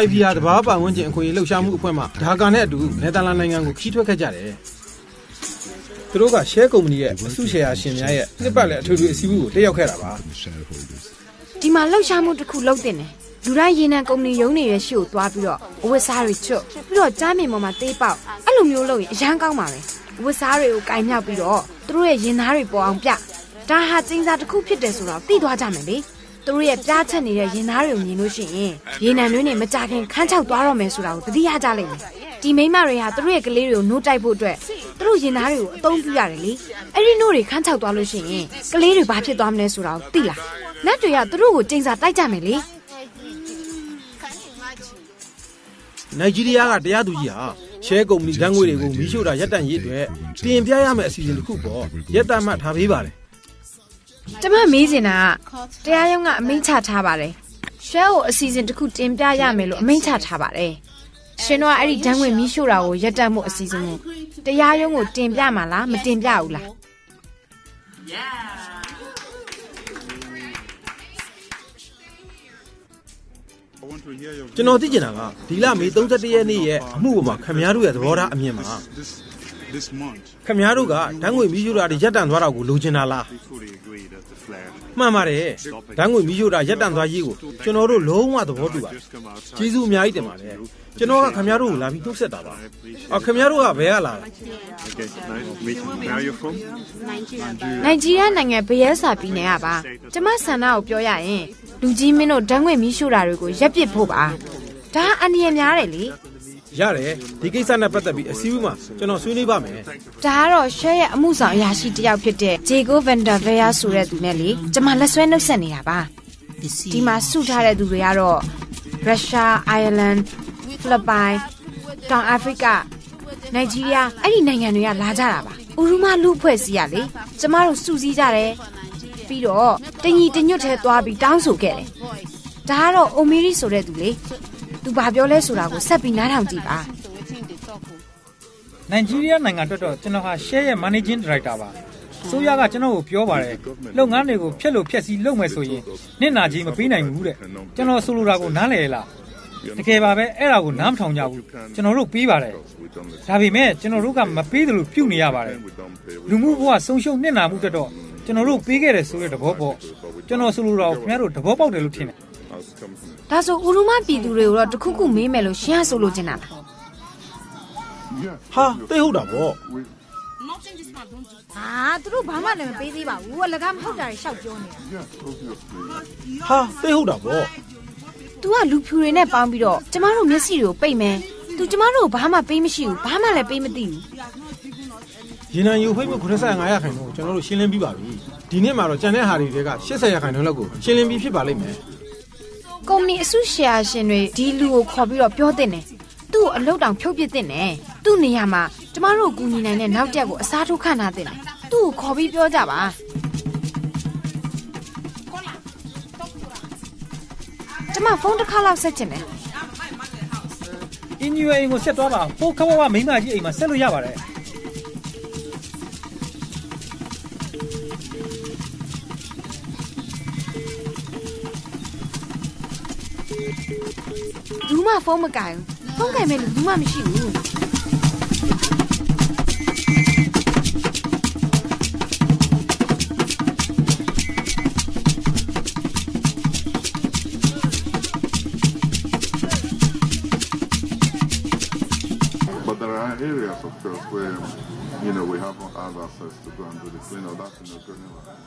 IVR တဘာပတ်ဝန်းကျင်အခွင့်အရေးလှုပ်ရှားမှုအဖွဲ့မှဒါကာနဲ့အတူနယ်သာလန်နိုင်ငံကိုခီးထွက်ခဲ့ကြတယ်သူတို့က share ကုမ္ပဏီရဲ့အစုရှယ်ယာရှင်များရဲ့နှစ်ပတ်လည်အထူးအစည်းအဝေးကိုတက်ရောက်ခဲ့တာပါဒီမှာလှုပ်ရှားမှုတစ်ခုလုပ်တင်တယ်လူတိုင်းရေနံကုမ္ပဏီရုံးတွေရဲ့ရှေ့ကိုသွားပြီးတော့အဝတ်စားတွေချွတ်ပြီးတော့ကြားမြင်ပေါ်မှာတေးပေါက်အဲ့လိုမျိုးလုပ်ရင်အရန်ကောင်းပါပဲအဝတ်စားတွေကိုကင်မြောက်ပြီးတော့သူတို့ရဲ့ရင်သားတွေပေါ်အောင်ပြဒါဟာကျင်းစာတစ်ခုဖြစ်တယ်ဆိုတော့သိသွားကြမယ်လေသူတို့ရဲ့ပြားချက်နေတဲ့ရင်သားတွေကိုမြင်လို့ရှိရင်ရေနံတွင်းတွေမကြခင်ခန်းချောက်သွားတော့မယ်ဆိုတာကိုသတိရကြလိမ့်မယ်ဒီမိန်းမတွေဟာသူတို့ရဲ့ကလေးတွေကိုနှိုးတိုက်ဖို့အတွက်သူတို့ရင်သားတွေကိုအသုံးပြုရတယ်လေအဲ့ဒီနှိုးတွေခန်းချောက်သွားလို့ရှိရင်ကလေးတွေဘာဖြစ်သွားမလဲဆိုတာကိုသိလားလက်တွေကသူတို့ကိုကျင်းစာတိုက်ကြမယ်လေနိုင်ဂျီးရီးယားကတရားသူကြီးဟာ share ကုမ္ပဏီဓာတ်ငွေတွေကိုမီးရှို့တာရပ်တန့်ရေးအတွက်တင်ပြရမယ့်အစီအစဉ်တစ်ခုပေါ်ရပ်တန့်မှတ်ထားပေးပါတယ်ကျမမေးချင်တာကတရားရုံးကအမိန့်ချထားပါတယ် share ကိုအစီအစဉ်တစ်ခုတင်ပြရမယ်လို့အမိန့်ချထားပါတယ်ရှင်တို့ကအဲ့ဒီဓာတ်ငွေမီးရှို့တာကိုရပ်တန့်မှုအစီအစဉ်ကိုတရားရုံးကိုတင်ပြမှာလားမတင်ပြဘူးလားကျွန်တော်သိချင်တာကဒီလမေ31ရက်နေ့ရဲ့အမှုပေါ်မှာခင်ဗျားတို့ရဲ့သဘောထားအမြင်မှာခင်ဗျားတို့ကဓာတ်ငွေမီးရှို့တာတွေရပ်တန့်သွားတာကိုလိုချင်တာလားမှန်ပါတယ်ဓာတ်ငွေမီးရှို့တာရပ်တန့်သွားရေးကိုကျွန်တော်တို့လုံးဝသဘောတူပါတယ်ကျေးဇူးအများကြီးတင်ပါတယ်ကျွန်တော်ကခင်ဗျားတို့ကိုလာပြီးနှုတ်ဆက်တာပါခင်ဗျားတို့ကဘယ်ကလာလဲနိုင်ဂျီးရီးယားနိုင်ငံဘယဲဆာပြည်နယ်ကပါကျမဆန္ဒကိုပြောရရင်လူကြီးမင်းတို့ဓာတ်ငွေမီးရှို့တာတွေကိုရပ်ပစ်ဖို့ပါဒါအန္တရာယ်များတယ်လေရတယ်ဒီကိစ္စနဲ့ပတ်သက်ပြီးအစည်းအဝေးမှာကျွန်တော်ဆွေးနွေးပါမယ်ဒါကတော့ share ရဲ့အမှုဆောင်အရာရှိတစ်ယောက်ဖြစ်တဲ့ Diego Vanderveer ဆိုတဲ့သူနဲ့လေကျမလက်ဆွဲနှုတ်ဆက်နေတာပါဒီမှာစုထားတဲ့သူတွေကတော့ Russia, Ireland, Philippines, တောင်အာဖရိကနိုင်ဂျီးရီးယားအဲ့ဒီနိုင်ငံတွေကလာကြတာပါဥရုမလူဖွဲ့စည်းရလေကျမတို့စုစည်းကြတယ်ပြီးတော့တညီတညွတ်ထဲသွားပြီးတောင်းဆိုခဲ့တယ်ဒါကတော့အိုမီရီဆိုတဲ့သူလေသူဘာပြောလဲဆိုတာကိုဆက်ပြီးနားထောင်ကြည့်ပါနိုင်ဂျီးရီးယားနိုင်ငံအတွက်တော့ကျွန်တော်ဟာ share ရဲ့ managing director ပါဆိုရကကျွန်တော်ကိုပြောပါတယ်လုပ်ငန်းတွေကိုဖျက်လို့ဖျက်စီးလုပ်မယ်ဆိုရင်နင့်နာကြီးမပေးနိုင်ဘူးတဲ့ကျွန်တော်ဆိုလိုတာကိုနားလည်လားတကယ်ပါပဲအဲ့ဒါကိုနားမထောင်ကြဘူးကျွန်တော်တို့ပေးပါတယ်ဒါပေမဲ့ကျွန်တော်တို့ကမပေးတယ်လို့ပြုနေရပါတယ်လူမှုဘဝဆုံးရှုံးနစ်နာမှုတက်တော့ကျွန်တော်တို့ပေးခဲ့တယ်ဆိုတဲ့သဘောပေါ့ကျွန်တော်ဆိုလိုတာကိုခင်ဗျားတို့သဘောပေါက်တယ်လို့ထင်တယ်ဒါဆိုဥရုမပြည်သူတွေကိုတော့တခုခုမေးမယ်လို့ရှင်းဆိုလိုချင်တာလားဟာသိဟုတ်တာပေါ့သူတို့ဘာမှလည်းမပေးသေးပါဘူးအလကားမဟုတ်တာတွေရှောက်ပြောနေတာဟာသိဟုတ်တာပေါ့तू ကလူဖြူတွေနဲ့ပေါင်းပြီးတော့ကျမတို့မျက်စိတွေကိုပိတ်မယ်သူကျမတို့ဘာမှပေးမရှိဘူးဘာမှလည်းပေးမသိဘူးရေနံယူဖိတ်မှု95%ကိုကျွန်တော်တို့ရှင်းလင်းပြီးပါပြီဒီနေ့မှာတော့ကျန်တဲ့ဟာတွေက80%လောက်ကိုရှင်းလင်းပြီးဖြစ်ပါလိမ့်မယ်ကုမ္ပဏီအစုရှယ်ယာရှင်တွေဒီလူကိုခေါ်ပြီးတော့ပြောတင်တယ်သူ့ကိုအလုပ်တောင်ဖြုတ်ပစ်တင်တယ်သူ့နေရာမှာကျမတို့ကူညီနိုင်တဲ့နောက်တက်ကိုအစားထိုးခန့်ထားတင်တယ်သူ့ကိုခေါ်ပြီးပြောကြပါကျမဖုန်းတစ်ခါလောက်ဆက်ချင်တယ်အင်ယူအိမ်ကိုဆက်သွားပါဟိုခဝဝမိန်းမကြီးအိမ်မှာဆက်လို့ရပါတယ်ဘူးမဖုန်းမကင်ဖုန်းကင်မဲ့လူဘူးမမရှိဘူး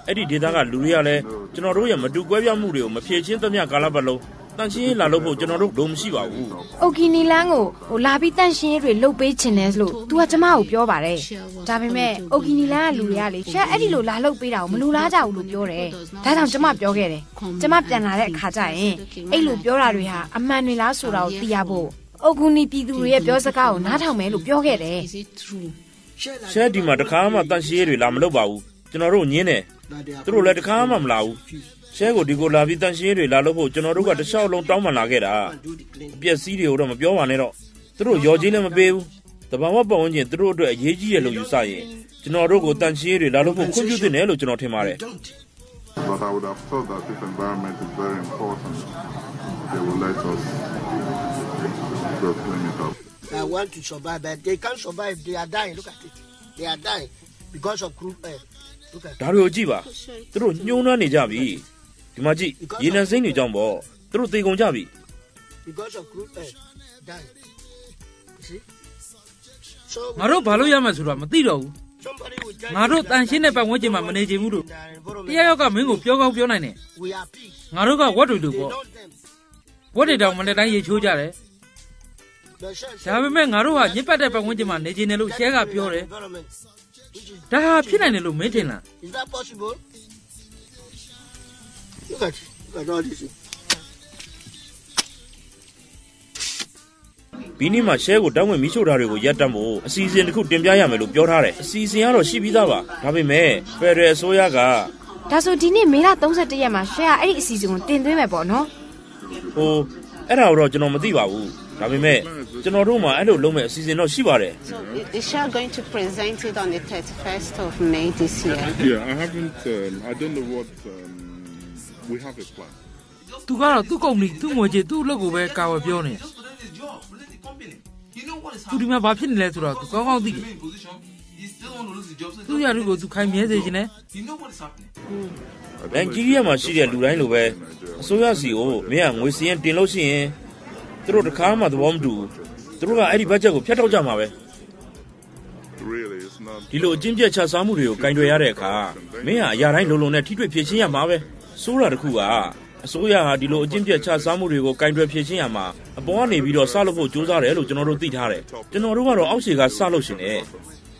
အဲ့ဒီဒေသကလူတွေကလည်းကျွန်တော်တို့ရဲ့မတူကွဲပြားမှုတွေကိုမဖြေချင်းသမျှကာလပတ်လုံးတန်ရှင်းရေးလာလို့ဖို့ကျွန်တော်တို့လုံးမရှိပါဘူး။အိုကီနီလန်းကိုလာပြီးတန်ရှင်းရေးတွေလုပ်ပေးချင်တယ်လို့ तू ကကျမကိုပြောပါတယ်။ဒါပေမဲ့အိုကီနီလန်းကလူတွေကလေရှက်အဲ့ဒီလိုလာလုပ်ပေးတာကိုမလိုလားကြဘူးလို့ပြောတယ်။ဒါကြောင့်ကျမပြောခဲ့တယ်။ကျမပြန်လာတဲ့အခါကျရင်အဲ့လိုပြောတာတွေဟာအမှန်တွေလားဆိုတာကိုသိရဖို့အိုကီနီပြည်သူတွေရဲ့ပြောစကားကိုနားထောင်မယ်လို့ပြောခဲ့တယ်။ရှက်ဒီမှာတခါမှတန်ရှင်းရေးတွေလာမလုပ်ပါဘူး။ကျွန်တော်တို့ညင်းတယ်။သူတို့လည်းတခါမှမလာဘူး။ ရှဲကိုဒီကိုလာပြီးတန်ရှင်းတွေလာလို့ဖို့ကျွန်တော်တို့ကတစ်လျှောက်လုံးတောင်းပန်လာခဲ့တာအပြက်စီးတွေကိုတော့မပြောပါနဲ့တော့သူတို့ရော်ကြီးလည်းမပေးဘူးတဘာဝပတ်ဝန်းကျင်သူတို့အတွက်အရေးကြီးတယ်လို့ယူဆရင်ကျွန်တော်တို့ကိုတန်ရှင်းတွေလာလို့ဖို့ခွင့်ပြုသင့်တယ်လို့ကျွန်တော်ထင်ပါတယ် But I would have thought that this environment is very important. They will let us go clean it up. I want to survive, but they can't survive. They are dying. Look at it. They are dying because of crude oil. Look at it. ဒါတွေကိုကြည့်ပါသူတို့ညှိုးနှွမ်းနေကြပြီဒီမှာကြည့်ရေနံစိမ့်တွေကြောင့်ပေါ့သူတို့သေကုန်ကြပြီ Because of crude oil. Dying. You see? So ငါတို့ဘာလို့ရမှဆိုတာမသိတော့ဘူး somebody will tell ငါတို့တန်ရှင်းတဲ့ပတ်ဝန်းကျင်မှာမနေချင်ဘူးလို့တရားရောက်ကမင်းကိုပြောကောင်းပြောနိုင်တယ် we are peace. ငါတို့ကဝတ်တွေလို့ They ပေါ့ know them. ဝတ်တွေတောင်မနေ့တိုင်းရေချိုးကြတယ် The church ဒါပေမဲ့ငါတို့ဟာညစ်ပတ်တဲ့ပတ်ဝန်းကျင်မှာနေချင်တယ်လို့ရှဲကပြောတယ် environment. Which is, ဒါဟာဖြစ်နိုင်တယ်လို့မင်းထင်လား is that possible? Look at it. Look at all this. ဘီနီမှာရှဲကိုတောင်းဝင်မိချို့တာတွေကိုရပ်တန့်ဖို့အစီအစဉ်တစ်ခုတင်ပြရမယ်လို့ပြောထားတယ်အစီအစဉ်ကတော့ရှိပြီးသားပါဒါပေမဲ့ဖက်ဒရယ်အစိုးရက ဒါဆိုဒီနေ့မေလ31ရက်မှာရှယ်ကအဲ့ဒီအစီအစဉ်ကိုတင်သွင်းမယ်ပေါ့နော် ဟိုအဲ့ဒါတော့ကျွန်တော်မသိပါဘူးဒါပေမဲ့ကျွန်တော်တို့မှာအဲ့လိုလုပ်မဲ့အစီအစဉ်တော့ရှိပါတယ် So is Shell going to present it on the 31st of May this year? Yeah, I haven't. I don't know what. We have a plan. သူကတော့သူ့ကုမ္ပဏီသူ့ငွေကြေးသူ့အလုပ်ကိုပဲကာဝယ်ပြောနေသူဒီမှာဘာဖြစ်နေလဲဆိုတော့သူကောင်းကောင်းသိတယ်သူရလူကိုသူခိုင်မြဲစေချင်တယ် နိုင်ဂျီးရီးယားမှာရှိတဲ့လူတိုင်းလိုပဲအစိုးရစီကိုမင်းကငွေစင်းတင်လို့ရှိရင်သူတို့တစ်ခါမှသဘောမတူဘူးသူတို့ကအဲ့ဒီဘတ်ဂျက်ကိုဖျက်ထုတ်ကြမှာပဲ Really, it's not. ဒီလိုအကျဉ်းပြတ်ချစားမှုတွေကိုကင်တွယ်ရတဲ့အခါမင်းကအရာတိုင်းလုံလုံနဲ့ထိတွေ့ဖြည့်ရှင်းရမှာပဲစိုးတာတစ်ခုကအစိုးရဟာဒီလိုအကျဉ်းပြတ်ချစားမှုတွေကိုကင်တွယ်ဖြည့်ရှင်းရမှာအပေါ်ကနေပြီးတော့စလုပ်ဖို့ကြိုးစားတယ်လို့ကျွန်တော်တို့သိထားတယ်ကျွန်တော်တို့ကတော့အောက်ခြေကစလုပ်ရှင်တယ်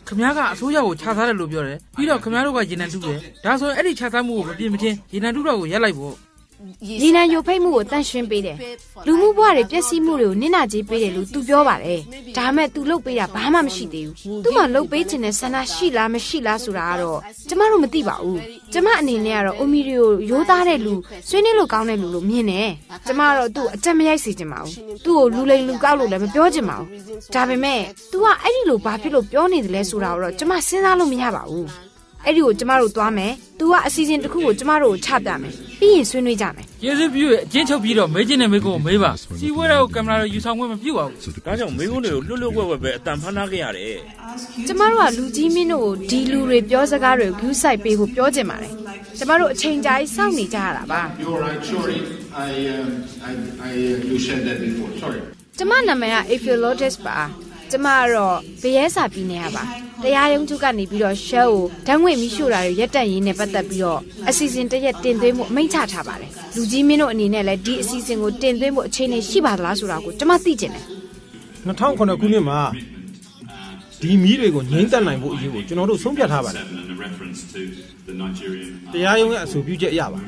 ခမားကအစိုးရကိုခြားစားတယ်လို့ပြောတယ်ပြီးတော့ခမားတို့ကရေနံတူးတယ်ဒါဆိုအဲ့ဒီခြားစားမှုကိုမပြင်းမချင်းရေနံတူးတော့ကိုရက်လိုက်ဖို့ ရေနံယိုဖိတ်မှုကိုတန့်ရှင်းပေးတယ်လူမှုဘဝတွေပျက်စီးမှုတွေကိုနင့်နာကြေးပေးတယ်လို့သူပြောပါတယ်ဒါပေမဲ့သူလုပ်ပေးတာဘာမှမရှိသေးဘူးသူ့မှာလုပ်ပေးခြင်းနဲ့ဆန္ဒရှိလားမရှိလားဆိုတာကတော့ကျမတို့မသိပါဘူးကျမအနေနဲ့ကတော့အိုမီရီကိုရိုးသားတဲ့လူဆွေးနွေးလို့ကောင်းတဲ့လူလို့မြင်တယ်ကျမကတော့သူ့အတက်မရိုက်စေချင်ပါဘူးသူ့ကိုလူလိမ်လူကောက်လို့လည်းမပြောချင်ပါဘူးဒါပေမဲ့ तू ကအဲ့ဒီလိုဘာဖြစ်လို့ပြောနေတယ်လဲဆိုတာကိုတော့ကျမစဉ်းစားလို့မရပါဘူးအဲ့ဒီကိုကျမတို့သွားမယ် तू ကအစီအစဉ်တစ်ခုကိုကျမတို့ကိုချပြမယ်ပြီးရင်ဆွေးနွေးကြမယ် ကျေးဇူးပြုရအချင်းချုပ်ပြီးတော့မေးခြင်းနဲ့မေးကိုမေးပါစီဝဲတဲ့ကိုကင်မရာကိုယူဆောင်ခွင့်မပြုပါဘူး ဒါကြောင့်မိကုန်းတွေကိုလွတ်လွတ်ဝဲဝဲပဲအတန်ဖမ်းထားခဲ့ရတယ် ကျမတို့ကလူကြီးမင်းတို့ကိုဒီလူတွေပြောစကားတွေကို view site ပေးဖို့ပြောချင်ပါတယ်ကျမတို့အချိန်ကြာကြီးစောင့်နေကြရတာပါ You're right, sorry. You said that before. Sorry. ကျမနာမည်က Ephilotis ပါကျမကတော့ဘရဲစာပြည်နေရပါတရားရုံးချုပ်ကနေပြီးတော့ shell ကိုဓာတ်ငွေ့မီးရှို့တာတွေရက်တက်ရင်းနဲ့ပတ်သက်ပြီးတော့အစီအစဉ်တစ်ရက်တင်သွင်းမှုအမိန့်ချထားပါတယ်လူကြီးမင်းတို့အနေနဲ့လည်းဒီအစီအစဉ်ကိုတင်သွင်းဖို့အခြေအနေရှိပါသလားဆိုတာကိုကျမသိချင်တယ် 2009ခုနှစ်မှာဒီမီးတွေကိုငြိမ်းသက်နိုင်ဖို့အရေးကိုကျွန်တော်တို့ဆုံးဖြတ်ထားပါတယ်တရားရုံးရဲ့အဆိုပြုချက်အရပါ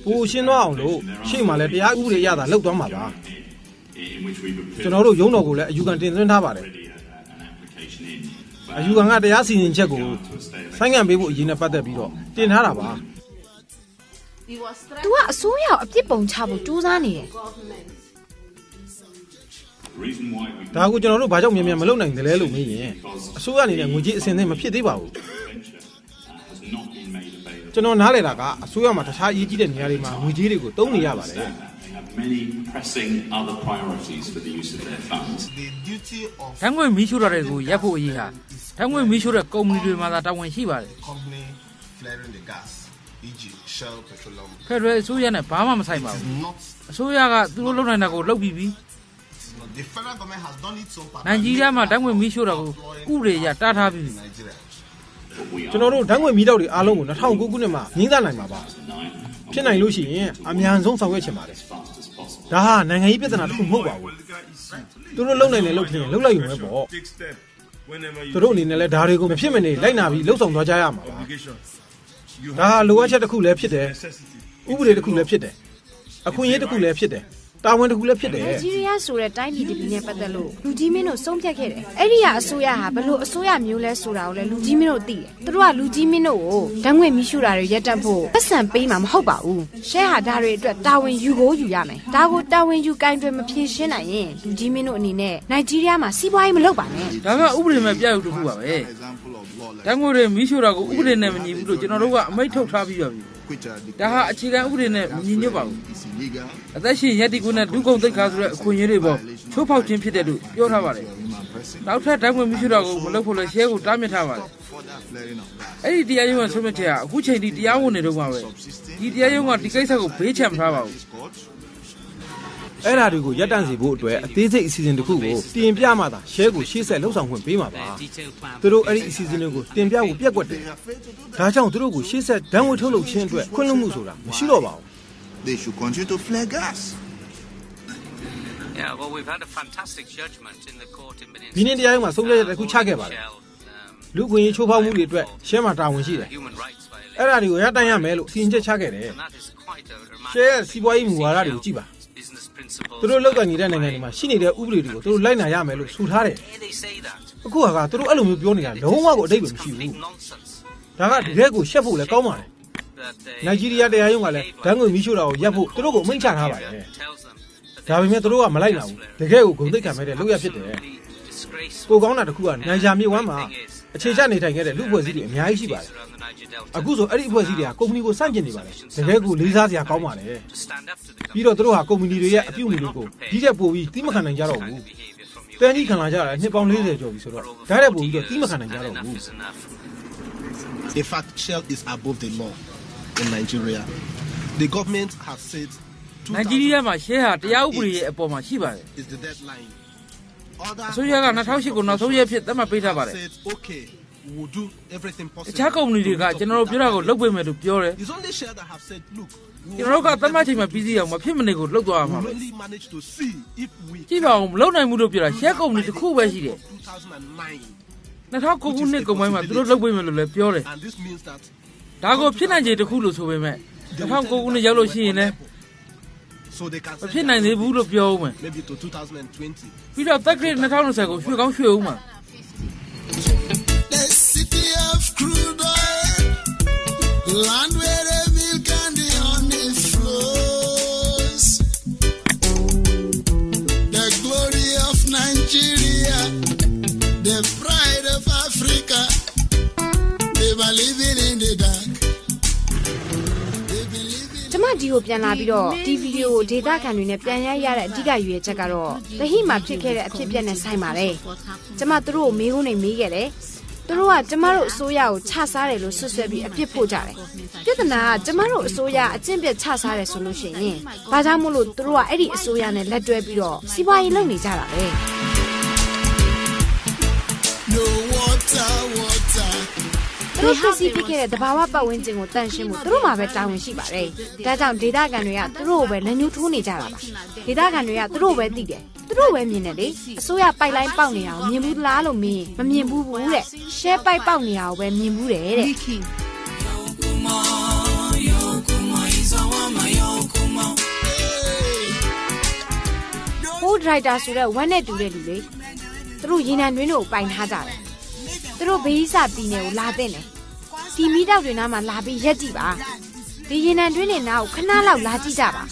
ပိုရှင်းသွားအောင်လို့ရှေ့မှာလည်းတရားဥပဒေအရသာလောက်သွားမှာပါကျွန်တော်တို့ရုံးတော်ကိုလည်းအယူခံတင်သွင်းထားပါတယ်အယူခံကတရားစီရင်ချက်ကိုဆိုင်းငံ့ပေးဖို့အရေးနဲ့ပတ်သက်ပြီးတော့တင်ထားတာပါ तू ကအစိုးရကိုအပြစ်ပုံချဖို့ကြိုးစားနေတယ် ဒါကိုကျွန်တော်တို့ဘာကြောင့်မြန်မြန်မလုပ်နိုင်တယ်လဲလို့မေးရင်အစိုးရအနေနဲ့ငွေကြေးအစင်သင့်မဖြစ်သေးပါဘူးကျွန်တော်နားလည်တာကအစိုးရမှာတခြားအရေးကြီးတဲ့နေရာတွေမှာငွေကြေးတွေကိုတုံးနေရပါတယ် Many pressing other priorities for the use of their funds. The duty of ဓာတ်ငွေ့မီးရှို့တာတွေကိုရပ်ဖို့အရေးဟာဓာတ်ငွေ့မီးရှို့တဲ့ကုမ္ပဏီတွေမှာသာတာဝန်ရှိပါတယ် company flaring the gas, e.g. Shell Petroleum, ဖက်ဒရယ်အစိုးရနဲ့ဘာမှမဆိုင်ပါဘူး not အစိုးရကသူတို့လုပ်နိုင်တာကိုလုပ်ပြီးပြီ the federal government has done its own part. နိုင်ဂျီးရီးယားမှာဓာတ်ငွေ့မီးရှို့တာကိုဥပဒေအရတားထားပြီးပြီ Nigeria. ကျွန်တော်တို့ဓာတ်ငွေ့မီးတောက်တွေအားလုံးကို2009ခုနှစ်မှာငြိမ်းသတ်နိုင်မှာပါဖြစ်နိုင်လို့ရှိရင်အမြန်ဆုံးဆောင်ရွက်ချင်ပါတယ်ဒါဟာနိုင်ငံရေးပြဿနာတစ်ခုမဟုတ်ပါဘူးသူတို့လုံနိုင်တယ်လို့ထင်ရင်လုံလိုက်ရုံပဲပေါ့သူတို့အနေနဲ့လည်းဒါတွေကိုမဖြစ်မနေလိုက်နာပြီးလှုပ်ဆောင်သွားကြရမှာပါဒါဟာလိုအပ်ချက်တစ်ခုလည်းဖြစ်တယ်ဥပဒေတစ်ခုလည်းဖြစ်တယ်အခွင့်အရေးတစ်ခုလည်းဖြစ်တယ် တာဝန်တစ်ခုလည်းဖြစ်တယ် ဂျီရီးယားဆိုတဲ့တိုင်းပြည်တစ်ပြည်နဲ့ပတ်သက်လို့လူကြီးမင်းတို့ဆုံးဖြတ်ခဲ့တယ်အဲ့ဒီကအစိုးရဟာဘလို့အစိုးရမျိုးလဲဆိုတာကိုလည်းလူကြီးမင်းတို့သိတယ်သူတို့ကလူကြီးမင်းတို့ကိုဓာတ်ငွေမီးရှို့တာတွေရပ်တန့်ဖို့ပတ်စံပေးမှာမဟုတ်ပါဘူးရှဲဟာဒါတွေအတွက်တာဝန်ယူကိုယူရမယ်ဒါကိုတာဝန်ယူကင်တွေမဖြေရှင်းနိုင်ရင်လူကြီးမင်းတို့အနေနဲ့နိုင်ဂျီးရီးယားမှာစီးပွားရေးမလုပ်ပါနဲ့ဒါကဥပဒေမဲ့ပြရုပ်တစ်ခုပါပဲဓာတ်ငွေတွေမီးရှို့တာကိုဥပဒေနဲ့မညီဘူးလို့ကျွန်တော်တို့ကအမိန့်ထုတ်ထားပြီးပါပြီဒါဟာအခြေခံဥပဒေနဲ့မညီညွတ်ပါဘူးအသက်ရှင်ရက်တိကိုနဲ့ဒုက္ခသိက္ခာဆိုတဲ့အခွင့်အရေးတွေပေါ်ချိုးဖောက်ခြင်းဖြစ်တဲ့လို့ပြောထားပါတယ်နောက်ထပ်ဓာတ်ငွေမီးရှို့တာကိုမလုပ်ဖို့လဲရှဲကိုတားမြစ်ထားပါတယ်အဲ့ဒီတရားရုံးကဆုံးဖြတ်ချက်ကအခုချိန်ထိတရားဝင်နေတော့ပါပဲဒီတရားရုံးကဒီကိစ္စကိုဘေးချမထားပါဘူးအဲ့ဒါတွေကိုရပ်တန့်စေဖို့အတွက်အသေးစိတ်အစီအစဉ်တစ်ခုကိုတင်ပြမှသာရှဲကိုရှေ့ဆက်လှုပ်ဆောင်ခွင့်ပေးမှာပါသူတို့အဲ့ဒီအစီအစဉ်တွေကိုတင်ပြဖို့ပြက်ကွက်တယ်ဒါကြောင့်သူတို့ကိုရှေ့ဆက်ဓာတ်ငွေထုတ်လုပ်ခြင်းအတွက်ခွင့်လွှတ်မှုဆိုတာမရှိတော့ပါဘူး They should continue to flare gas. Yeah, well, we've had a fantastic judgment in the court in Benin. ဒီနေ့တရားရုံးမှာဆုံးဖြတ်ချက်တစ်ခုချခဲ့ပါတယ်လူ့ခွင့်ရေးချိုးဖောက်မှုတွေအတွက်ရှဲမှာတာဝန်ရှိတယ်အဲ့ဒါတွေကိုရပ်တန့်ရမယ်လို့အစီအစဉ်ချက်ချခဲ့တယ်ရှဲရဲ့စီးပွားရေးမူဝါဒတွေကိုကြည့်ပါသူတို့လောက်ကန်နေတဲ့နိုင်ငံတွေမှာရှိနေတဲ့ဥပဒေတွေကိုသူတို့လိုက်နာရမယ်လို့ဆိုထားတယ်အခုကသူတို့အဲ့လိုမျိုးပြောနေတာလုံးဝကိုအဓိပ္ပာယ်မရှိဘူးဒါကတကယ်ကိုရှက်ဖို့လည်းကောင်းပါတယ်နိုင်ဂျီးရီးယားတရားရုံးကလည်းဓာတ်ငွေမီးရှို့တာကိုရပ်ဖို့သူတို့ကိုအမိန့်ချထားပါတယ်ဒါပေမဲ့သူတို့ကမလိုက်နိုင်ဘူးတကယ်ကိုဂုဏ်သိက္ခာမဲ့တဲ့လုပ်ရဖြစ်တယ်ပိုကောင်းတာတစ်ခုကနိုင်ဂျာမြေဝမ်းမှာအခြေချနေထိုင်ခဲ့တဲ့လူ့အဖွဲ့အစည်းတွေအများကြီးရှိပါတယ်အခုဆိုအဲ့ဒီအဖွဲ့အစည်းတွေကကုမ္ပဏီကိုစန့်ကျင်နေပါတယ်တကယ်ကိုလေးစားစရာကောင်းပါတယ်ပြီးတော့သူတို့ဟာကုမ္ပဏီတွေရဲ့အပြုအမူတွေကိုဒီထက်ပိုပြီးသီးမခံနိုင်ကြတော့ဘူးတန်ကြီးခံလာကြတာနှစ်ပေါင်း40ကျော်ပြီဆိုတော့ဒါတဲ့ပိုပြီးတော့သီးမခံနိုင်ကြတော့ဘူး In fact, Shell is above the law in Nigeria. The government has said နိုင်ဂျီးရီးယားမှာရှဲဟာတရားဥပဒေရဲ့အပေါ်မှာရှိပါတယ် is the deadline. အစိုးရက2008ကိုနောက်ဆုံးရက်ဖြစ်သတ်မှတ်ပေးထားပါတယ် Okay, we will do everything တခြားကုမ္ပဏီတွေကကျွန်တော်တို့ပြောတာကိုလုပ်ပေးမယ်လို့ပြောတယ် It's only Shell that have said, look, ကျွန်တော်တို့ကသတ်မှတ်ချိန်မှာပြီးစီးအောင်မဖြစ်မနေကိုလှုပ်သွားရမှာ we ပဲ only manage to see if we ကြည့်ပါဦးမလုပ်နိုင်ဘူးလို့ပြောတာရှဲကုမ္ပဏီတစ်ခုပဲရှိတယ် 2009. 2009ခုနှစ်ကုန်ပိုင်းမှာသူတို့လုပ်ပေးမယ်လို့လည်းပြောတယ် And this means that ဒါကိုဖြစ်နိုင်ခြေတစ်ခုလို့ဆိုပေမဲ့2009ခုနှစ်ရောက်လို့ရှိရင်လည်း so they can မဖြစ်နိုင်သေးဘူးလို့ပြောဦးမယ် maybe to 2020. ပြီးတော့သက်ကရစ်2020ကိုရွှေကောင်းရွှေဦးမှာ The city of crude oil, land where the milk and the honey flows, the glory of Nigeria, the pride of Africa, they were living in the dark. ကျမဒီကိုပြန်လာပြီးတော့ဒီဗီဒီယိုကိုဒေတာခံတွေနဲ့ပြန်ရိုက်ရတဲ့အဓိကရွေးချက်ကတော့တဟိမှာဖြစ်ခဲ့တဲ့အဖြစ်အပျက်နဲ့ဆိုင်ပါတယ်ကျမသူတို့ကိုမေးခွန်းတွေမေးခဲ့တယ်သူတို့ကကျမတို့အစိုးရကိုချစားတယ်လို့ဆွဆွဲပြီးအပြစ်ဖို့ကြတယ်ပြဿနာကကျမတို့အစိုးရအကျင့်ပြတ်ချစားတယ်ဆိုလို့ရှိရင်ဘာကြောင့်မို့လို့သူတို့ကအဲ့ဒီအစိုးရနဲ့လက်တွဲပြီးတော့စီးပွားရေးလုပ်နေကြတာပဲ No water, water. သူတို့ဖြစ်စီဖြစ်ခဲ့တဲ့တဘာဝပတ်ဝန်းကျင်ကိုတန့်ရှင်းမှုသူတို့မှာပဲတာဝန်ရှိပါတယ်ဒါကြောင့်ဒေတာခံတွေကသူတို့ကိုပဲလက်ညှိုးထိုးနေကြတာပါဒေတာခံတွေကသူတို့ပဲသိတယ်သူတို့ပဲမြင်တယ်လေအစိုးရပိုက်လိုင်းပေါက်နေတာကိုမြင်ဘူးလားလို့မင်းမမြင်ဘူးဘူးတဲ့ရှဲပိုက်ပေါက်နေတာကိုပဲမြင်ဘူးတယ်တဲ့ဟိုဒရိုက်တာဆိုတဲ့ဝမ်းနဲ့တူတဲ့လူလေသူတို့ရေနံတွင်းတို့ပိုင်ထားကြတယ်သူတို့ဘေးစာပြည်နယ်ကိုလာတဲ့တယ်ဒီမီးတောက်တွေနားမှာလာပြီးရက်ကြည့်ပါဒီရေနံတွင်းတွေနားကိုခဏလောက်လာကြည့်ကြပါ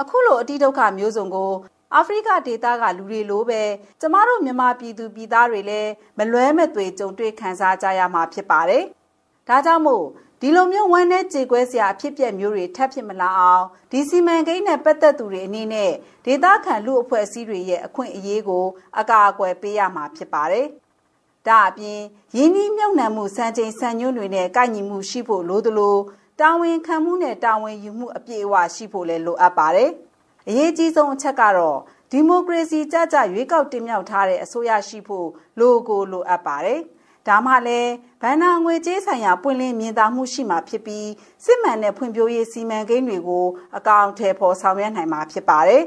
အခုလိုအတိဒုက္ခမျိုးစုံကိုအာဖရိကဒေသကလူတွေလိုပဲကျမတို့မြန်မာပြည်သူပြည်သားတွေလည်းမလွဲမသွေကြုံတွေ့ခံစားကြရမှာဖြစ်ပါတယ်ဒါကြောင့်မို့ဒီလိုမျိုးဝမ်းနဲ့ကြေကွဲစရာအဖြစ်ပြက်မျိုးတွေထပ်ဖြစ်မလာအောင်ဒီစီမံကိန်းနဲ့ပတ်သက်သူတွေအနေနဲ့ဒေသခံလူအဖွဲ့အစည်းတွေရဲ့အခွင့်အရေးကိုအကာအကွယ်ပေးရမှာဖြစ်ပါတယ်ဒါအပြင်ရင်းနှီးမြှုပ်နှံမှုစံချိန်စံညွှန်းတွေနဲ့ကိုက်ညီမှုရှိဖို့လိုသလိုတာဝန်ခံမှုနဲ့တာဝန်ယူမှုအပြည့်အဝရှိဖို့လည်းလိုအပ်ပါတယ်အရေးကြီးဆုံးအချက်ကတော့ဒီမိုကရေစီကြကြရွေးကောက်တင်မြှောက်ထားတဲ့အစိုးရရှိဖို့လိုအပ်ပါတယ်ဒါမှလည်းဗန္နာငွေကြေးဆိုင်ရာပွင့်လင်းမြင်သာမှုရှိမှာဖြစ်ပြီးစစ်မှန်တဲ့ဖွံ့ဖြိုးရေးစီမံကိန်းတွေကိုအကောင်အထည်ဖော်ဆောင်ရွက်နိုင်မှာဖြစ်ပါတယ်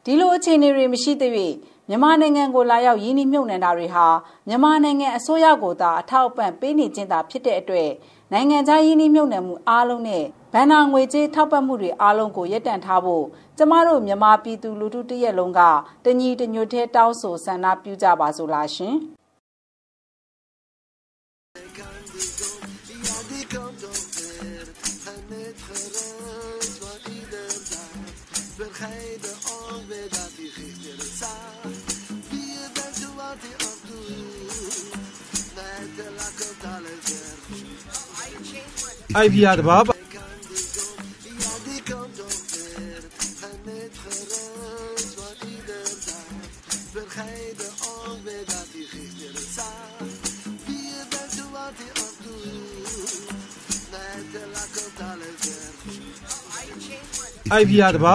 ဒီလိုအခြေအနေတွေမရှိသေး၍မြန်မာနိုင်ငံကိုလာရောက်ရင်းနှီးမြှုပ်နှံတာတွေဟာမြန်မာနိုင်ငံအစိုးရကိုသာအထောက်အပံ့ပေးနေခြင်းသာဖြစ်တဲ့အတွက်နိုင်ငံခြားရင်းနှီးမြှုပ်နှံမှုအားလုံးနဲ့ ဘဏ္ဍာငွေကြေးထောက်ပံ့မှုတွေအားလုံးကိုရပ်တန့်ထားဖို့ကျမတို့မြန်မာပြည်သူလူထုတရက်လုံးကတညီတညွတ်ထဲတောင်းဆိုဆန္ဒပြုကြပါစို့လားရှင်အိုင်ဗီယာတဘာပါအိုင်ဗီယာတဘာ